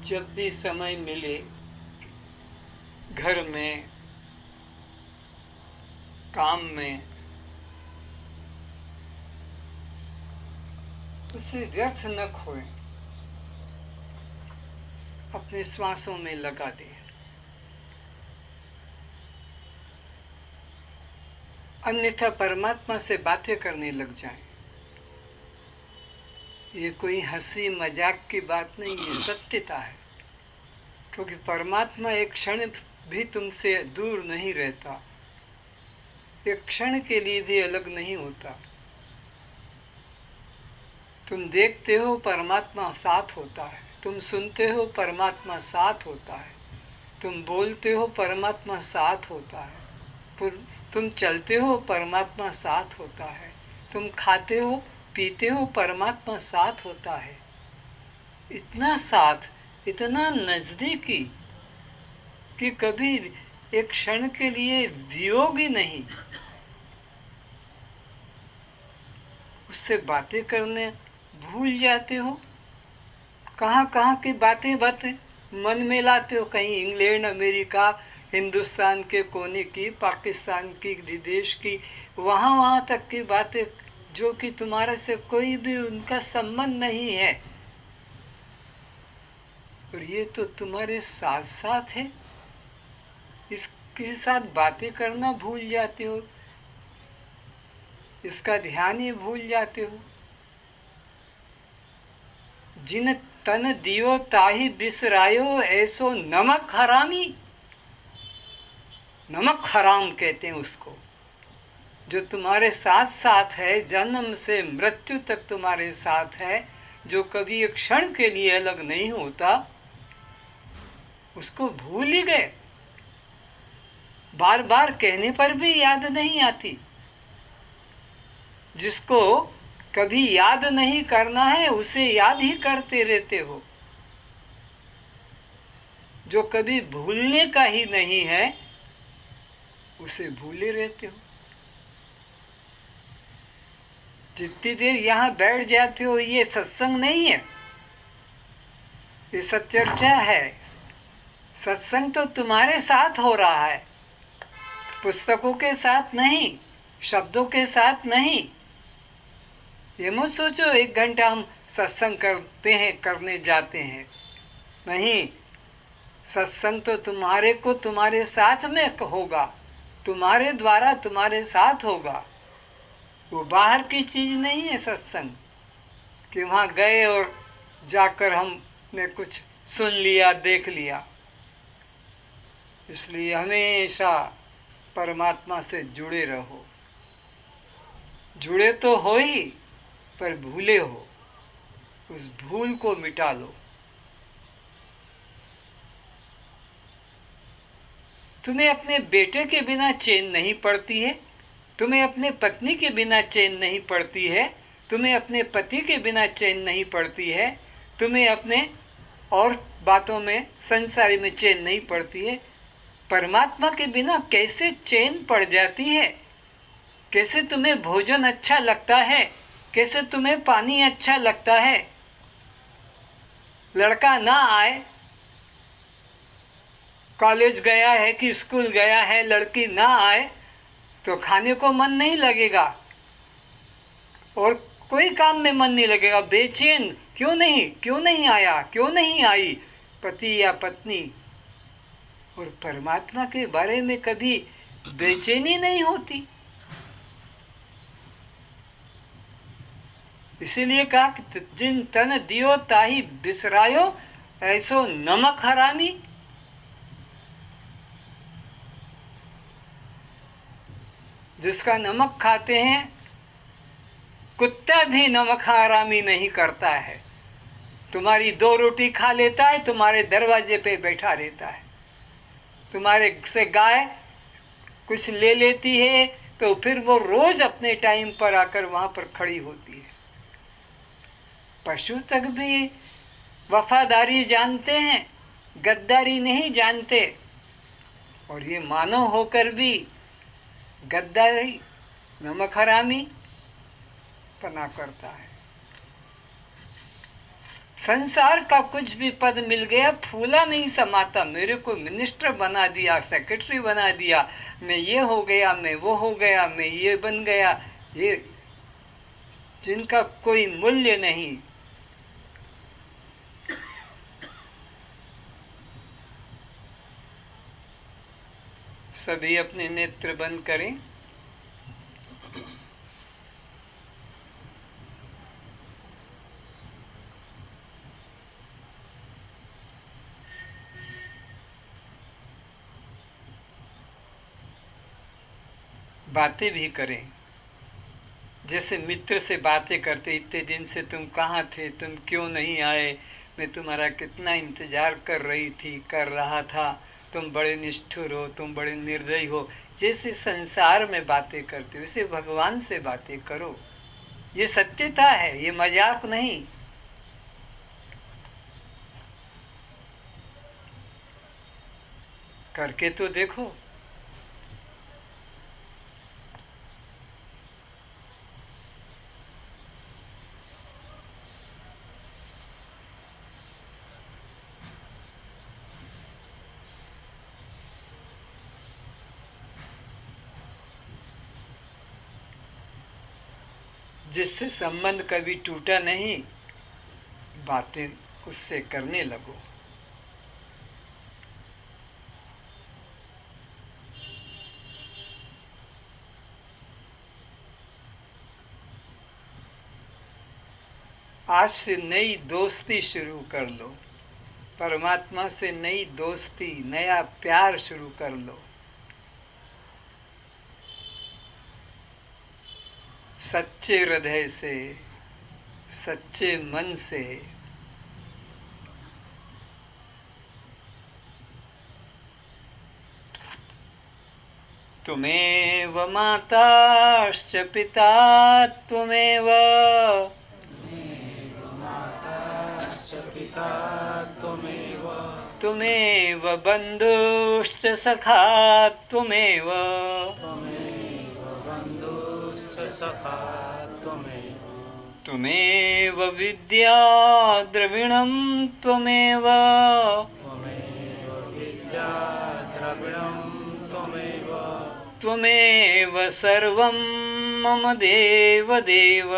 जब भी समय मिले घर में, काम में, उससे व्यर्थ न खोएं, अपने श्वासों में लगा दें। अन्यथा परमात्मा से बातें करने लग जाएं। ये कोई हंसी मजाक की बात नहीं, ये सत्यता है। क्योंकि परमात्मा एक क्षण भी तुमसे दूर नहीं रहता, एक क्षण के लिए भी अलग नहीं होता। तुम देखते हो परमात्मा साथ होता है, तुम सुनते हो परमात्मा साथ होता है, तुम बोलते हो परमात्मा साथ होता है, तुम चलते हो परमात्मा साथ होता है, तुम खाते हो पीते हो परमात्मा साथ होता है। इतना साथ, इतना नज़दीकी कि कभी एक क्षण के लिए वियोग ही नहीं। उससे बातें करने भूल जाते हो, कहाँ कहाँ की बातें मन में लाते हो, कहीं इंग्लैंड, अमेरिका, हिंदुस्तान के कोने की, पाकिस्तान की, विदेश की, वहाँ तक की बातें जो कि तुम्हारे से कोई भी उनका संबंध नहीं है, और ये तो तुम्हारे साथ साथ है। इसके साथ बातें करना भूल जाते हो, इसका ध्यान ही भूल जाते हो। जिन तन दियो ताही बिसरायो, ऐसो नमक हरामी। नमक हराम कहते हैं उसको, जो तुम्हारे साथ साथ है, जन्म से मृत्यु तक तुम्हारे साथ है, जो कभी एक क्षण के लिए अलग नहीं होता, उसको भूल ही गए। बार बार कहने पर भी याद नहीं आती। जिसको कभी याद नहीं करना है उसे याद ही करते रहते हो। जो कभी भूलने का ही नहीं है उसे भूले रहते हो। जितनी देर यहाँ बैठ जाते हो, ये सत्संग नहीं है, ये सच्चर्चा है। सत्संग तो तुम्हारे साथ हो रहा है, पुस्तकों के साथ नहीं, शब्दों के साथ नहीं। ये मत सोचो 1 घंटा हम सत्संग करते हैं, करने जाते हैं। नहीं, सत्संग तो तुम्हारे को तुम्हारे साथ में होगा, तुम्हारे द्वारा तुम्हारे साथ होगा। वो बाहर की चीज़ नहीं है सत्संग, कि वहाँ गए और जाकर हमने कुछ सुन लिया, देख लिया। इसलिए हमेशा परमात्मा से जुड़े रहो। जुड़े तो हो ही, पर भूले हो, उस भूल को मिटा लो। तुम्हें अपने बेटे के बिना चैन नहीं पड़ती है, तुम्हें अपने पत्नी के बिना चैन नहीं पड़ती है, तुम्हें अपने पति के बिना चैन नहीं पड़ती है, तुम्हें अपने और बातों में, संसारी में चैन नहीं पड़ती है। परमात्मा के बिना कैसे चैन पड़ जाती है? कैसे तुम्हें भोजन अच्छा लगता है? कैसे तुम्हें पानी अच्छा लगता है? लड़का ना आए, कॉलेज गया है कि स्कूल गया है, लड़की ना आए तो खाने को मन नहीं लगेगा और कोई काम में मन नहीं लगेगा। बेचैन क्यों नहीं आया, क्यों नहीं आई पति या पत्नी। और परमात्मा के बारे में कभी बेचैनी नहीं होती। इसीलिए कहा कि जिन तन दियो ताही बिसरायो, ऐसो नमक हरामी। जिसका नमक खाते हैं, कुत्ता भी नमक हरामी नहीं करता है। तुम्हारी 2 रोटी खा लेता है, तुम्हारे दरवाजे पे बैठा रहता है। तुम्हारे से गाय कुछ ले लेती है तो फिर वो रोज अपने टाइम पर आकर वहाँ पर खड़ी होती है। पशु तक भी वफादारी जानते हैं, गद्दारी नहीं जानते। और ये मानव होकर भी गद्दारी, नमक हरामी पना करता है। संसार का कुछ भी पद मिल गया, फूला नहीं समाता। मेरे को मिनिस्टर बना दिया, सेक्रेटरी बना दिया, मैं ये हो गया, मैं वो हो गया, मैं ये बन गया, ये जिनका कोई मूल्य नहीं। सभी अपने नेत्र बंद करें। बातें भी करें, जैसे मित्र से बातें करते, इतने दिन से तुम कहाँ थे, तुम क्यों नहीं आए, मैं तुम्हारा कितना इंतज़ार कर रही थी, कर रहा था, तुम बड़े निष्ठुर हो, तुम बड़े निर्दयी हो। जैसे संसार में बातें करते वैसे भगवान से बातें करो। ये सत्यता है, ये मजाक नहीं। करके तो देखो। जिससे संबंध कभी टूटा नहीं, बातें उससे करने लगो। आज से नई दोस्ती शुरू कर लो, परमात्मा से नई दोस्ती, नया प्यार शुरू कर लो। सच्चे हृदय से, सच्चे मन से। त्वमेव माताश्च पिता त्वमेव, त्वमेव बन्धुश्च सखा त्वमेव, त्वमेव विद्या द्रविणं त्वमेव, त्वमेव सर्वं मम देव देव।